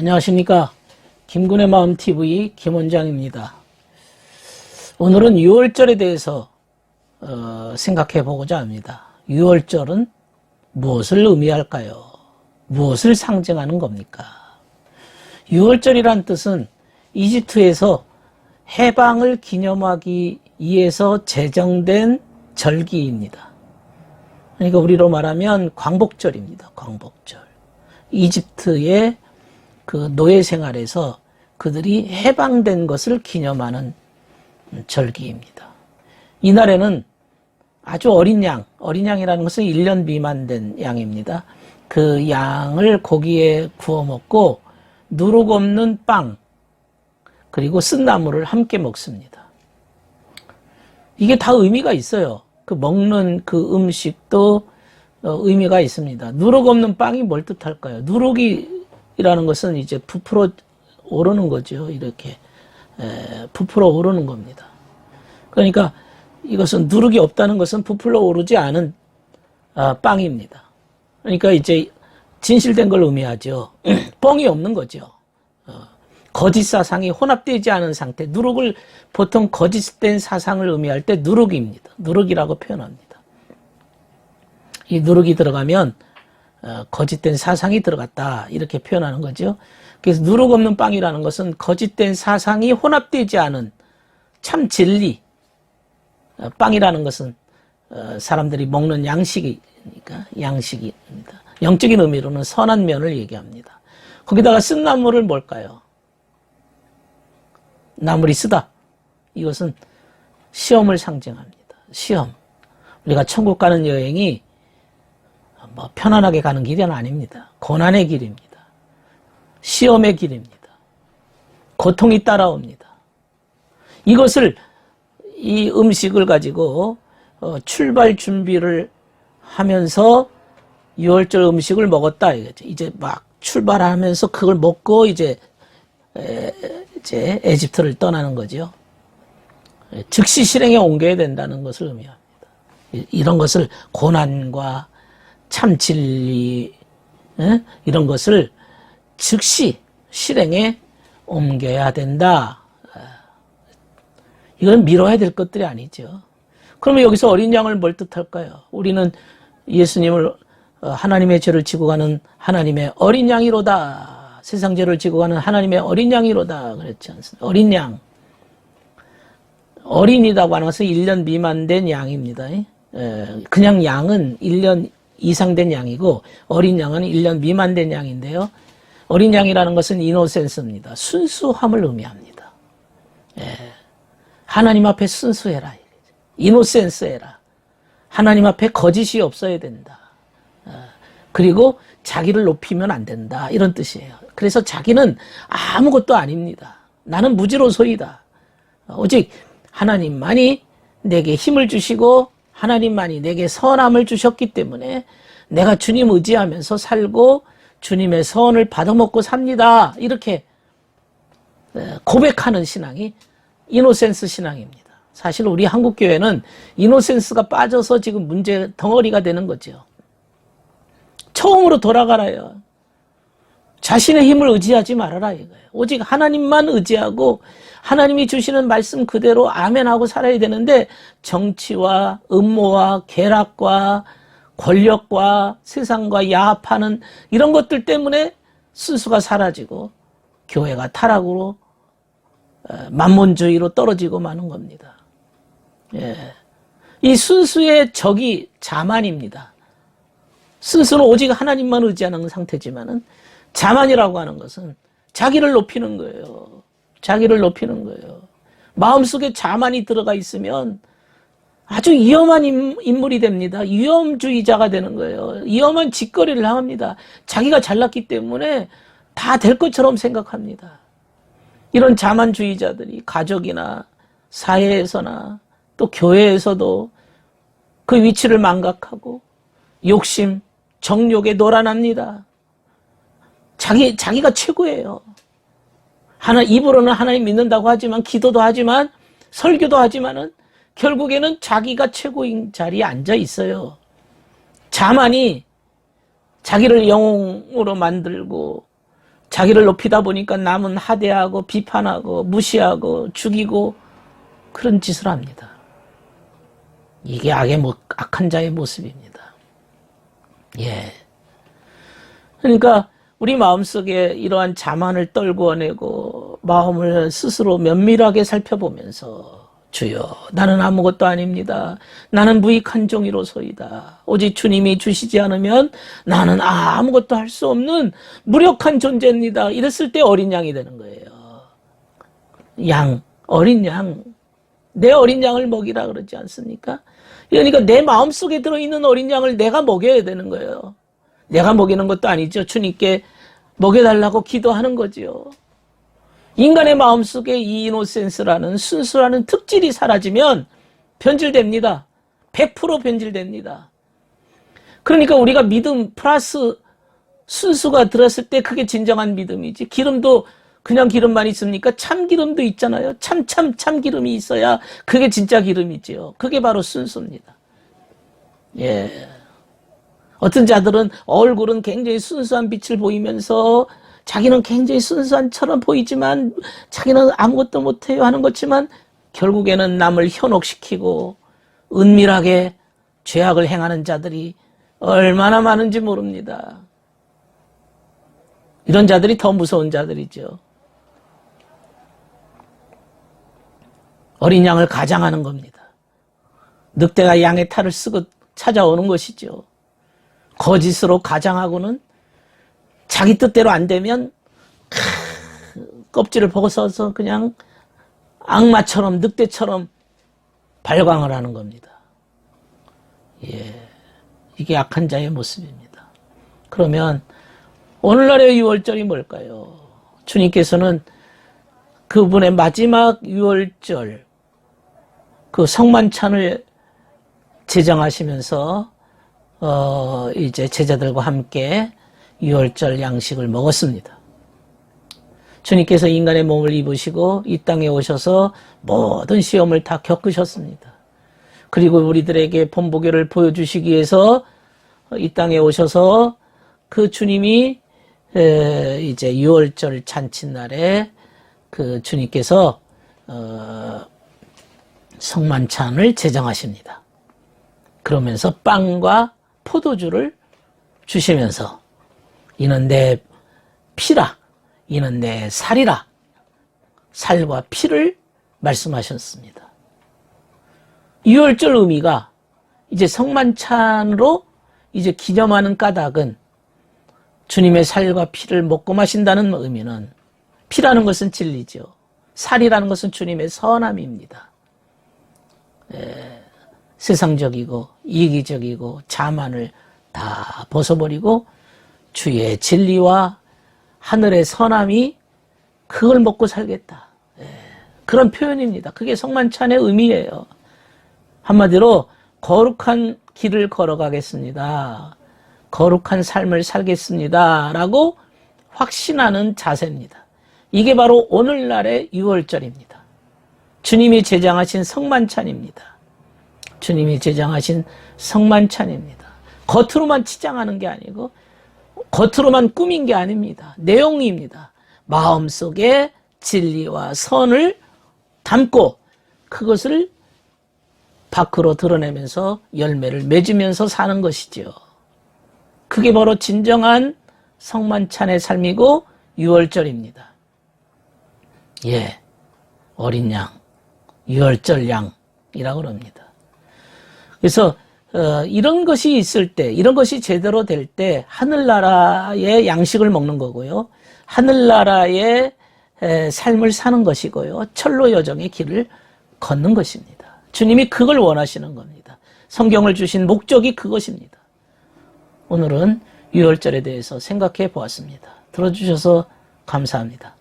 안녕하십니까. 김군의 마음TV 김원장입니다. 오늘은 6월절에 대해서 생각해 보고자 합니다. 6월절은 무엇을 의미할까요? 무엇을 상징하는 겁니까? 6월절이란 뜻은 이집트에서 해방을 기념하기 위해서 제정된 절기입니다. 그러니까 우리로 말하면 광복절입니다. 광복절. 이집트의 그 노예 생활에서 그들이 해방된 것을 기념하는 절기입니다. 이날에는 아주 어린 양이라는 것은 1년 미만 된 양입니다. 그 양을 고기에 구워 먹고 누룩 없는 빵 그리고 쓴나물을 함께 먹습니다. 이게 다 의미가 있어요. 그 먹는 그 음식도 의미가 있습니다. 누룩 없는 빵이 뭘 뜻할까요? 누룩이라는 것은 이제 부풀어 오르는 거죠. 이렇게 부풀어 오르는 겁니다. 그러니까 이것은 누룩이 없다는 것은 부풀어 오르지 않은 빵입니다. 그러니까 이제 진실된 걸 의미하죠. 뻥이 없는 거죠. 거짓 사상이 혼합되지 않은 상태. 누룩을 보통 거짓된 사상을 의미할 때 누룩입니다. 누룩이라고 표현합니다. 이 누룩이 들어가면 거짓된 사상이 들어갔다 이렇게 표현하는 거죠. 그래서 누룩 없는 빵이라는 것은 거짓된 사상이 혼합되지 않은 참 진리. 빵이라는 것은 사람들이 먹는 양식이니까 양식입니다. 영적인 의미로는 선한 면을 얘기합니다. 거기다가 쓴 나물을 뭘까요? 나물이 쓰다. 이것은 시험을 상징합니다. 시험. 우리가 천국 가는 여행이 뭐 편안하게 가는 길은 아닙니다. 고난의 길입니다. 시험의 길입니다. 고통이 따라옵니다. 이것을 이 음식을 가지고 출발 준비를 하면서 6월절 음식을 먹었다 이거죠. 이제 막 출발하면서 그걸 먹고 이제 에집트를 떠나는 거죠. 즉시 실행에 옮겨야 된다는 것을 의미합니다. 이런 것을 고난과 참 진리 이런 것을 즉시 실행에 옮겨야 된다. 이건 미뤄야 될 것들이 아니죠. 그러면 여기서 어린 양을 뭘 뜻할까요? 우리는 예수님을 하나님의 죄를 지고 가는 하나님의 어린 양이로다. 세상 죄를 지고 가는 하나님의 어린 양이로다. 그랬지 않습니까? 어린 양. 어린이라고 하는 것은 1년 미만 된 양입니다. 그냥 양은 1년 이상 된 양이고 어린 양은 1년 미만 된 양인데요. 어린 양이라는 것은 이노센스입니다. 순수함을 의미합니다. 하나님 앞에 순수해라. 이노센스해라. 하나님 앞에 거짓이 없어야 된다. 그리고 자기를 높이면 안 된다. 이런 뜻이에요. 그래서 자기는 아무것도 아닙니다. 나는 무지로소이다. 오직 하나님만이 내게 힘을 주시고 하나님만이 내게 선함을 주셨기 때문에 내가 주님 의지하면서 살고 주님의 선을 받아먹고 삽니다. 이렇게 고백하는 신앙이 이노센스 신앙입니다. 사실 우리 한국교회는 이노센스가 빠져서 지금 문제 덩어리가 되는 거죠. 처음으로 돌아가라요. 자신의 힘을 의지하지 말아라 이거예요. 오직 하나님만 의지하고 하나님이 주시는 말씀 그대로 아멘하고 살아야 되는데 정치와 음모와 계략과 권력과 세상과 야합하는 이런 것들 때문에 순수가 사라지고 교회가 타락으로 만몬주의로 떨어지고 마는 겁니다. 이 순수의 적이 자만입니다. 순수는 오직 하나님만 의지하는 상태지만은 자만이라고 하는 것은 자기를 높이는 거예요. 자기를 높이는 거예요. 마음속에 자만이 들어가 있으면 아주 위험한 인물이 됩니다. 위험주의자가 되는 거예요. 위험한 짓거리를 합니다. 자기가 잘났기 때문에 다 될 것처럼 생각합니다. 이런 자만주의자들이 가족이나 사회에서나 또 교회에서도 그 위치를 망각하고 욕심, 정욕에 놀아납니다. 자기가 최고예요. 입으로는 하나님 믿는다고 하지만 기도도 하지만 설교도 하지만은 결국에는 자기가 최고인 자리에 앉아 있어요. 자만이 자기를 영웅으로 만들고 자기를 높이다 보니까 남은 하대하고 비판하고 무시하고 죽이고 그런 짓을 합니다. 이게 악한 자의 모습입니다. 예. 그러니까 우리 마음속에 이러한 자만을 떨구어내고 마음을 스스로 면밀하게 살펴보면서 주여 나는 아무것도 아닙니다. 나는 무익한 종이로소이다. 오직 주님이 주시지 않으면 나는 아무것도 할 수 없는 무력한 존재입니다. 이랬을 때 어린 양이 되는 거예요. 어린 양. 내 어린 양을 먹이라 그러지 않습니까? 그러니까 내 마음속에 들어있는 어린 양을 내가 먹여야 되는 거예요. 내가 먹이는 것도 아니죠. 주님께 먹여달라고 기도하는 거지요. 인간의 마음속에 이 이노센스라는 순수라는 특질이 사라지면 변질됩니다. 100% 변질됩니다. 그러니까 우리가 믿음 플러스 순수가 들었을 때 그게 진정한 믿음이지. 기름도 그냥 기름만 있습니까? 참기름도 있잖아요. 참기름이 있어야 그게 진짜 기름이지요. 그게 바로 순수입니다. 예. 어떤 자들은 얼굴은 굉장히 순수한 빛을 보이면서 자기는 굉장히 순수한처럼 보이지만 자기는 아무것도 못해요 하는 것지만 결국에는 남을 현혹시키고 은밀하게 죄악을 행하는 자들이 얼마나 많은지 모릅니다. 이런 자들이 더 무서운 자들이죠. 어린 양을 가장하는 겁니다. 늑대가 양의 탈을 쓰고 찾아오는 것이죠. 거짓으로 가장하고는 자기 뜻대로 안 되면 껍질을 벗어서 그냥 악마처럼 늑대처럼 발광을 하는 겁니다. 예, 이게 악한 자의 모습입니다. 그러면 오늘날의 유월절이 뭘까요? 주님께서는 그분의 마지막 유월절 그 성만찬을 제정하시면서 이제 제자들과 함께 유월절 양식을 먹었습니다. 주님께서 인간의 몸을 입으시고 이 땅에 오셔서 모든 시험을 다 겪으셨습니다. 그리고 우리들에게 본보기를 보여주시기 위해서 이 땅에 오셔서 그 주님이 이제 유월절 잔칫날에 그 주님께서 성만찬을 제정하십니다. 그러면서 빵과 포도주를 주시면서 이는 내 피라, 이는 내 살이라, 살과 피를 말씀하셨습니다. 유월절 의미가 이제 성만찬으로 이제 기념하는 까닭은 주님의 살과 피를 먹고 마신다는 의미는 피라는 것은 진리죠. 살이라는 것은 주님의 선함입니다. 세상적이고 이기적이고 자만을 다 벗어버리고 주의 진리와 하늘의 선함이 그걸 먹고 살겠다. 그런 표현입니다. 그게 성만찬의 의미예요. 한마디로 거룩한 길을 걸어가겠습니다. 거룩한 삶을 살겠습니다. 라고 확신하는 자세입니다. 이게 바로 오늘날의 유월절입니다. 주님이 제정하신 성만찬입니다. 주님이 제정하신 성만찬입니다. 겉으로만 치장하는 게 아니고 겉으로만 꾸민 게 아닙니다. 내용입니다. 마음속에 진리와 선을 담고 그것을 밖으로 드러내면서 열매를 맺으면서 사는 것이죠. 그게 바로 진정한 성만찬의 삶이고 유월절입니다. 예, 어린 양, 유월절 양이라고 합니다. 그래서 이런 것이 있을 때, 이런 것이 제대로 될 때 하늘나라의 양식을 먹는 거고요. 하늘나라의 삶을 사는 것이고요. 철로 여정의 길을 걷는 것입니다. 주님이 그걸 원하시는 겁니다. 성경을 주신 목적이 그것입니다. 오늘은 유월절에 대해서 생각해 보았습니다. 들어주셔서 감사합니다.